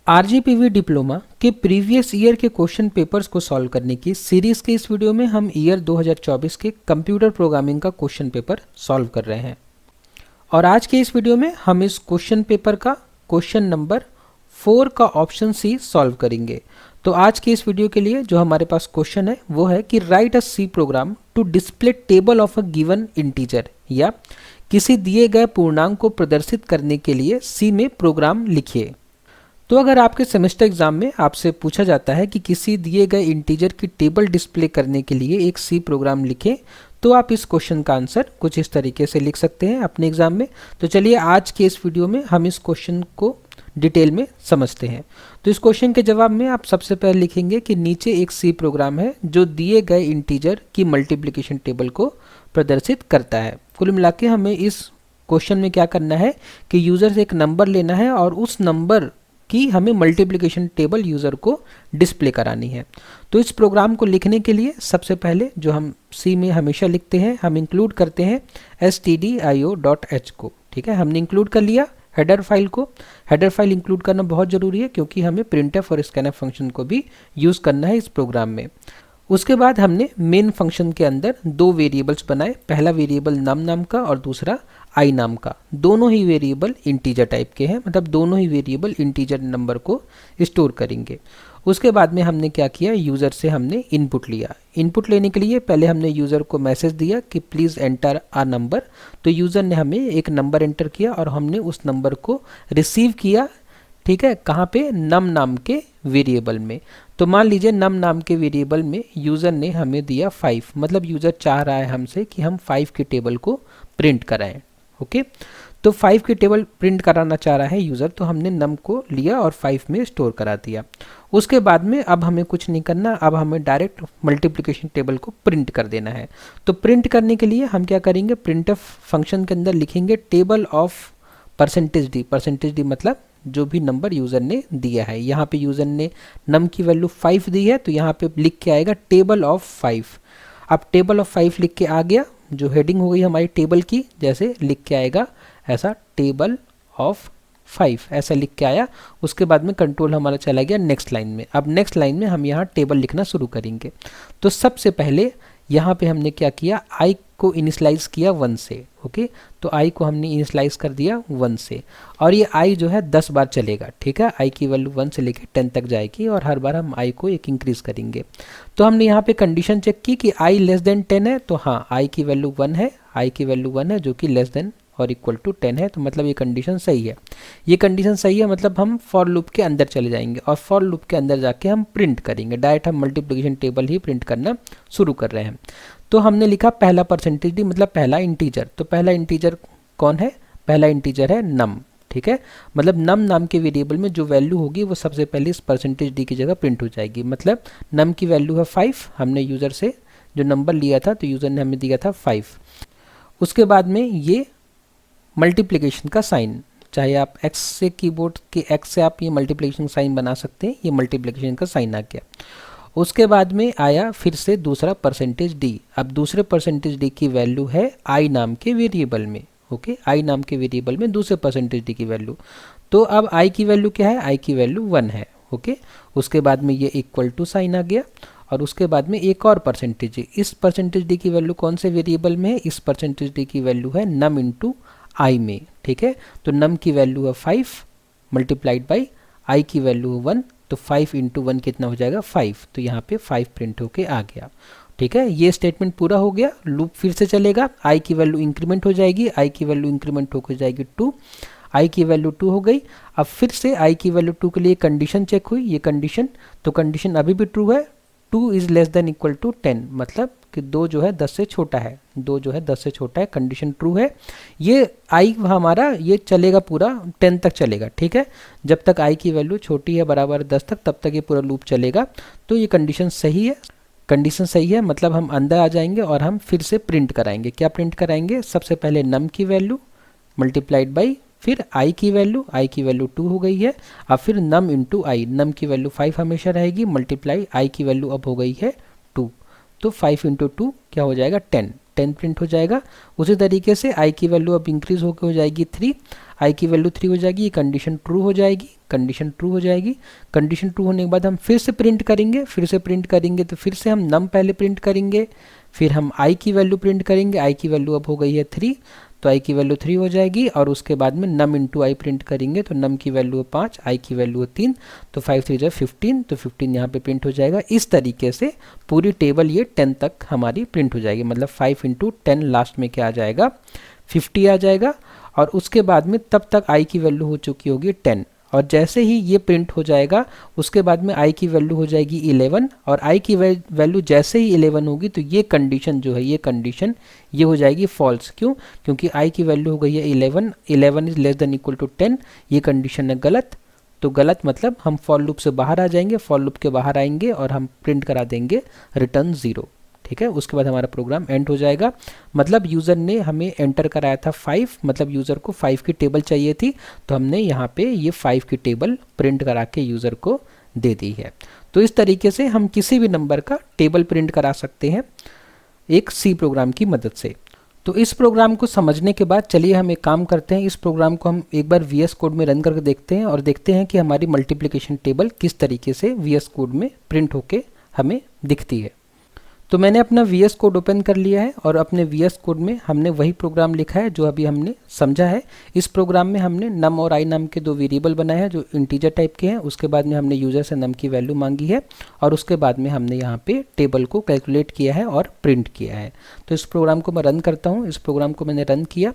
RGPV diploma के previous year के question papers को सॉल्व करने की सीरीज के इस वीडियो में हम ईयर 2024 के कंप्यूटर प्रोग्रामिंग का क्वेश्चन पेपर सॉल्व कर रहे हैं। और आज के इस वीडियो में हम इस क्वेश्चन पेपर का क्वेश्चन नंबर 4 का ऑप्शन सी सॉल्व करेंगे। तो आज के इस वीडियो के लिए जो हमारे पास क्वेश्चन है वो है कि write a C program to display table of a given integer, या किसी दिए गए पूर्णांक को प्रदर्शित करने के लिए सी में प्रोग्राम लिखिए। तो अगर आपके सेमेस्टर एग्जाम में आपसे पूछा जाता है कि किसी दिए गए इंटीजर की टेबल डिस्प्ले करने के लिए एक सी प्रोग्राम लिखें, तो आप इस क्वेश्चन का आंसर कुछ इस तरीके से लिख सकते हैं अपने एग्जाम में। तो चलिए आज के इस वीडियो में हम इस क्वेश्चन को डिटेल में समझते हैं। तो इस क्वेश्चन के जवाब में आप सबसे पहले लिखेंगे कि नीचे एक सी प्रोग्राम है जो दिए गए इंटीजर की मल्टीप्लिकेशन टेबल को प्रदर्शित करता है। कुल मिला के हमें इस क्वेश्चन में क्या करना है कि यूजर से एक नंबर लेना है और उस नंबर कि हमें मल्टीप्लिकेशन टेबल यूज़र को डिस्प्ले करानी है। तो इस प्रोग्राम को लिखने के लिए सबसे पहले जो हम सी में हमेशा लिखते हैं, हम इंक्लूड करते हैं stdio.h को। ठीक है, हमने इंक्लूड कर लिया हेडर फाइल को। हेडर फाइल इंक्लूड करना बहुत ज़रूरी है क्योंकि हमें प्रिंटफ और स्कैनफ फंक्शन को भी यूज़ करना है इस प्रोग्राम में। उसके बाद हमने मेन फंक्शन के अंदर दो वेरिएबल्स बनाए, पहला वेरिएबल नम नाम का और दूसरा आई नाम का। दोनों ही वेरिएबल इंटीजर टाइप के हैं, मतलब दोनों ही वेरिएबल इंटीजर नंबर को स्टोर करेंगे। उसके बाद में हमने क्या किया, यूज़र से हमने इनपुट लिया। इनपुट लेने के लिए पहले हमने यूज़र को मैसेज दिया कि प्लीज़ एंटर अ नंबर। तो यूज़र ने हमें एक नंबर एंटर किया और हमने उस नंबर को रिसीव किया। ठीक है, कहाँ पे, नम नाम के वेरिएबल में। तो मान लीजिए नम नाम के वेरिएबल में यूज़र ने हमें दिया 5, मतलब यूज़र चाह रहा है हमसे कि हम 5 की टेबल को प्रिंट कराएं। ओके, तो 5 की टेबल प्रिंट कराना चाह रहा है यूज़र, तो हमने नम को लिया और 5 में स्टोर करा दिया। उसके बाद में अब हमें कुछ नहीं करना, अब हमें डायरेक्ट मल्टीप्लिकेशन टेबल को प्रिंट कर देना है। तो प्रिंट करने के लिए हम क्या करेंगे, प्रिंटफ फंक्शन के अंदर लिखेंगे टेबल ऑफ %d। %d मतलब जो भी नंबर यूज़र ने दिया है। यहाँ पे यूज़र ने नम की वैल्यू 5 दी है, तो यहाँ पे लिख के आएगा टेबल ऑफ 5। अब टेबल ऑफ 5 लिख के आ गया, जो हेडिंग हो गई हमारी टेबल की, जैसे लिख के आएगा ऐसा टेबल ऑफ 5 ऐसा लिख के आया। उसके बाद में कंट्रोल हमारा चला गया नेक्स्ट लाइन में। अब नेक्स्ट लाइन में हम यहाँ टेबल लिखना शुरू करेंगे। तो सबसे पहले यहाँ पे हमने क्या किया, आई को इनिशलाइज किया 1 से। ओके, तो आई को हमने इनिशलाइज कर दिया 1 से, और ये आई जो है 10 बार चलेगा। ठीक है, आई की वैल्यू 1 से लेकर 10 तक जाएगी और हर बार हम आई को एक इंक्रीज करेंगे। तो हमने यहाँ पे कंडीशन चेक की कि आई लेस देन 10 है, तो हाँ आई की वैल्यू 1 है, आई की वैल्यू 1 है जो कि लेस देन और इक्वल टू 10 है। तो मतलब ये कंडीशन सही है। ये कंडीशन सही है मतलब हम फॉर लूप के अंदर चले जाएंगे और फॉर लूप के अंदर जाके हम प्रिंट करेंगे। डायरेक्ट हम मल्टीप्लिकेशन टेबल ही प्रिंट करना शुरू कर रहे हैं। तो हमने लिखा पहला %d मतलब पहला इंटीजर। तो पहला इंटीजर कौन है, पहला इंटीजर है नम। ठीक है, मतलब नम नाम के वेरिएबल में जो वैल्यू होगी वो सबसे पहले इस %d की जगह प्रिंट हो जाएगी। मतलब नम की वैल्यू है 5, हमने यूज़र से जो नंबर लिया था तो यूज़र ने हमें दिया था 5। उसके बाद में ये मल्टीप्लिकेशन का साइन, चाहे आप x से कीबोर्ड के x से आप ये मल्टीप्लिकेशन साइन बना सकते हैं, ये मल्टीप्लिकेशन का साइन आ गया। उसके बाद में आया फिर से दूसरा %d। अब दूसरे %d की वैल्यू है i नाम के वेरिएबल में। ओके, i नाम के वेरिएबल में दूसरे %d की वैल्यू। तो अब i की वैल्यू क्या है, i की वैल्यू 1 है। ओके, उसके बाद में ये इक्वल टू साइन आ गया और उसके बाद में एक और %d। इस %d की वैल्यू कौन से वेरिएबल में है, इस %d की वैल्यू है नम इंटू आई में। ठीक है, तो नम की वैल्यू है 5 मल्टीप्लाइड बाई आई की वैल्यू है 1, तो 5 इंटू 1 कितना हो जाएगा 5। तो यहाँ पे 5 प्रिंट होके आ गया। ठीक है, ये स्टेटमेंट पूरा हो गया। लूप फिर से चलेगा, आई की वैल्यू इंक्रीमेंट हो जाएगी, आई की वैल्यू इंक्रीमेंट होकर जाएगी 2, आई की वैल्यू 2 हो गई। अब फिर से आई की वैल्यू 2 के लिए कंडीशन चेक हुई, ये कंडीशन, तो कंडीशन अभी भी ट्रू है, 2 is less than equal to 10, मतलब कि 2 जो है 10 से छोटा है, 2 जो है 10 से छोटा है, कंडीशन ट्रू है। ये आई हमारा ये चलेगा पूरा 10 तक चलेगा। ठीक है, जब तक आई की वैल्यू छोटी है बराबर 10 तक, तब तक ये पूरा लूप चलेगा। तो ये कंडीशन सही है, कंडीशन सही है मतलब हम अंदर आ जाएंगे और हम फिर से प्रिंट कराएंगे। क्या प्रिंट कराएंगे, सबसे पहले नम की वैल्यू मल्टीप्लाइड बाई फिर आई की वैल्यू 2 हो गई है। अब फिर नम इंटू आई, नम की वैल्यू 5 हमेशा रहेगी, मल्टीप्लाई आई की वैल्यू अब हो गई है 2, तो 5 इंटू 2 क्या हो जाएगा 10। 10 प्रिंट हो जाएगा। उसी तरीके से i की वैल्यू अब इंक्रीज होकर हो जाएगी 3, i की वैल्यू 3 हो जाएगी, ये कंडीशन ट्रू हो जाएगी, कंडीशन ट्रू हो जाएगी। कंडीशन ट्रू होने के बाद हम फिर से प्रिंट करेंगे, तो फिर से हम num पहले प्रिंट करेंगे, फिर हम i की वैल्यू प्रिंट करेंगे, i की वैल्यू अब हो गई है 3, तो i की वैल्यू 3 हो जाएगी, और उसके बाद में num इंटू i प्रिंट करेंगे, तो num की वैल्यू है 5, i की वैल्यू है 3, तो 5 3 15, तो 15 यहाँ पे प्रिंट हो जाएगा। इस तरीके से पूरी टेबल ये 10 तक हमारी प्रिंट हो जाएगी, मतलब 5 इंटू 10 लास्ट में क्या आ जाएगा, 50 आ जाएगा। और उसके बाद में तब तक i की वैल्यू हो चुकी होगी 10, और जैसे ही ये प्रिंट हो जाएगा उसके बाद में i की वैल्यू हो जाएगी 11, और i की वैल्यू जैसे ही 11 होगी तो ये कंडीशन जो है, ये कंडीशन ये हो जाएगी फॉल्स। क्यों? क्योंकि i की वैल्यू हो गई है 11, 11 is less than equal to 10, ये कंडीशन है गलत। तो गलत मतलब हम फॉर लूप से बाहर आ जाएंगे, फॉर लूप के बाहर आएंगे और हम प्रिंट करा देंगे रिटर्न 0, ठीक है। उसके बाद हमारा प्रोग्राम एंड हो जाएगा। मतलब यूज़र ने हमें एंटर कराया था 5, मतलब यूज़र को 5 की टेबल चाहिए थी, तो हमने यहाँ पे ये 5 की टेबल प्रिंट करा के यूज़र को दे दी है। तो इस तरीके से हम किसी भी नंबर का टेबल प्रिंट करा सकते हैं एक सी प्रोग्राम की मदद से। तो इस प्रोग्राम को समझने के बाद चलिए हम एक काम करते हैं, इस प्रोग्राम को हम एक बार VS कोड में रन करके देखते हैं और देखते हैं कि हमारी मल्टीप्लिकेशन टेबल किस तरीके से VS कोड में प्रिंट होके हमें दिखती है। तो मैंने अपना VS कोड ओपन कर लिया है और अपने VS कोड में हमने वही प्रोग्राम लिखा है जो अभी हमने समझा है। इस प्रोग्राम में हमने num और i नाम के दो वेरिएबल बनाए हैं जो इंटीजर टाइप के हैं। उसके बाद में हमने यूज़र से num की वैल्यू मांगी है और उसके बाद में हमने यहाँ पे टेबल को कैलकुलेट किया है और प्रिंट किया है। तो इस प्रोग्राम को मैं रन करता हूँ। इस प्रोग्राम को मैंने रन किया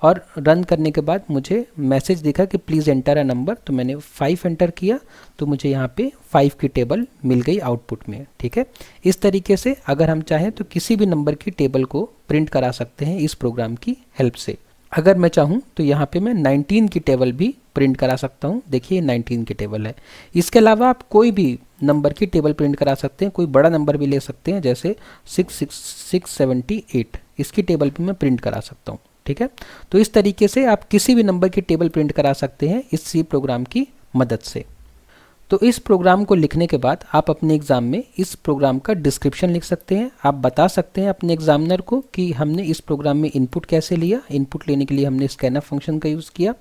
और रन करने के बाद मुझे मैसेज दिखा कि प्लीज़ एंटर अ नंबर, तो मैंने 5 एंटर किया तो मुझे यहाँ पे 5 की टेबल मिल गई आउटपुट में, ठीक है। इस तरीके से अगर हम चाहें तो किसी भी नंबर की टेबल को प्रिंट करा सकते हैं इस प्रोग्राम की हेल्प से। अगर मैं चाहूँ तो यहाँ पे मैं 19 की टेबल भी प्रिंट करा सकता हूँ। देखिए 19 की टेबल है। इसके अलावा आप कोई भी नंबर की टेबल प्रिंट करा सकते हैं, कोई बड़ा नंबर भी ले सकते हैं, जैसे 678 इसकी टेबल भी मैं प्रिंट करा सकता हूँ, ठीक है। तो इस तरीके से आप किसी भी नंबर की टेबल प्रिंट करा सकते हैं इस सी प्रोग्राम की मदद से। तो इस प्रोग्राम को लिखने के बाद आप अपने एग्ज़ाम में इस प्रोग्राम का डिस्क्रिप्शन लिख सकते हैं। आप बता सकते हैं अपने एग्जामिनर को कि हमने इस प्रोग्राम में इनपुट कैसे लिया। इनपुट लेने के लिए हमने स्कैनफ फंक्शन का यूज़ किया,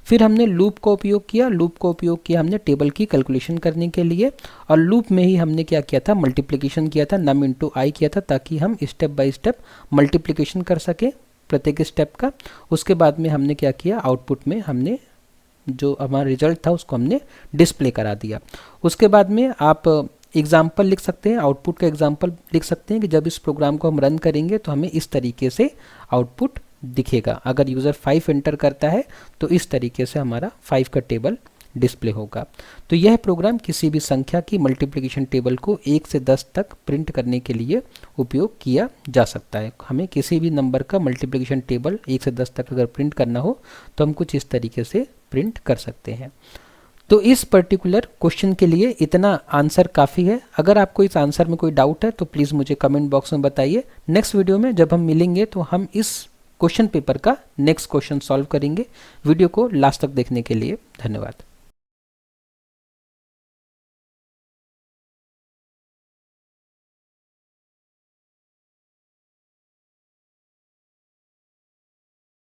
फिर हमने लूप का उपयोग किया। लूप का उपयोग किया हमने टेबल की कैलकुलेशन करने के लिए, और लूप में ही हमने क्या किया था, मल्टीप्लिकेशन किया था, num इंटू i किया था, ताकि हम स्टेप बाय स्टेप मल्टीप्लिकेशन कर सकें प्रत्येक स्टेप का। उसके बाद में हमने क्या किया, आउटपुट में हमने जो हमारा रिजल्ट था उसको हमने डिस्प्ले करा दिया। उसके बाद में आप एग्जाम्पल लिख सकते हैं, आउटपुट का एग्जाम्पल लिख सकते हैं कि जब इस प्रोग्राम को हम रन करेंगे तो हमें इस तरीके से आउटपुट दिखेगा। अगर यूज़र 5 एंटर करता है तो इस तरीके से हमारा 5 का टेबल डिस्प्ले होगा। तो यह प्रोग्राम किसी भी संख्या की मल्टीप्लिकेशन टेबल को 1 से 10 तक प्रिंट करने के लिए उपयोग किया जा सकता है। हमें किसी भी नंबर का मल्टीप्लिकेशन टेबल 1 से 10 तक अगर प्रिंट करना हो तो हम कुछ इस तरीके से प्रिंट कर सकते हैं। तो इस पर्टिकुलर क्वेश्चन के लिए इतना आंसर काफ़ी है। अगर आपको इस आंसर में कोई डाउट है तो प्लीज़ मुझे कमेंट बॉक्स में बताइए। नेक्स्ट वीडियो में जब हम मिलेंगे तो हम इस क्वेश्चन पेपर का नेक्स्ट क्वेश्चन सॉल्व करेंगे। वीडियो को लास्ट तक देखने के लिए धन्यवाद।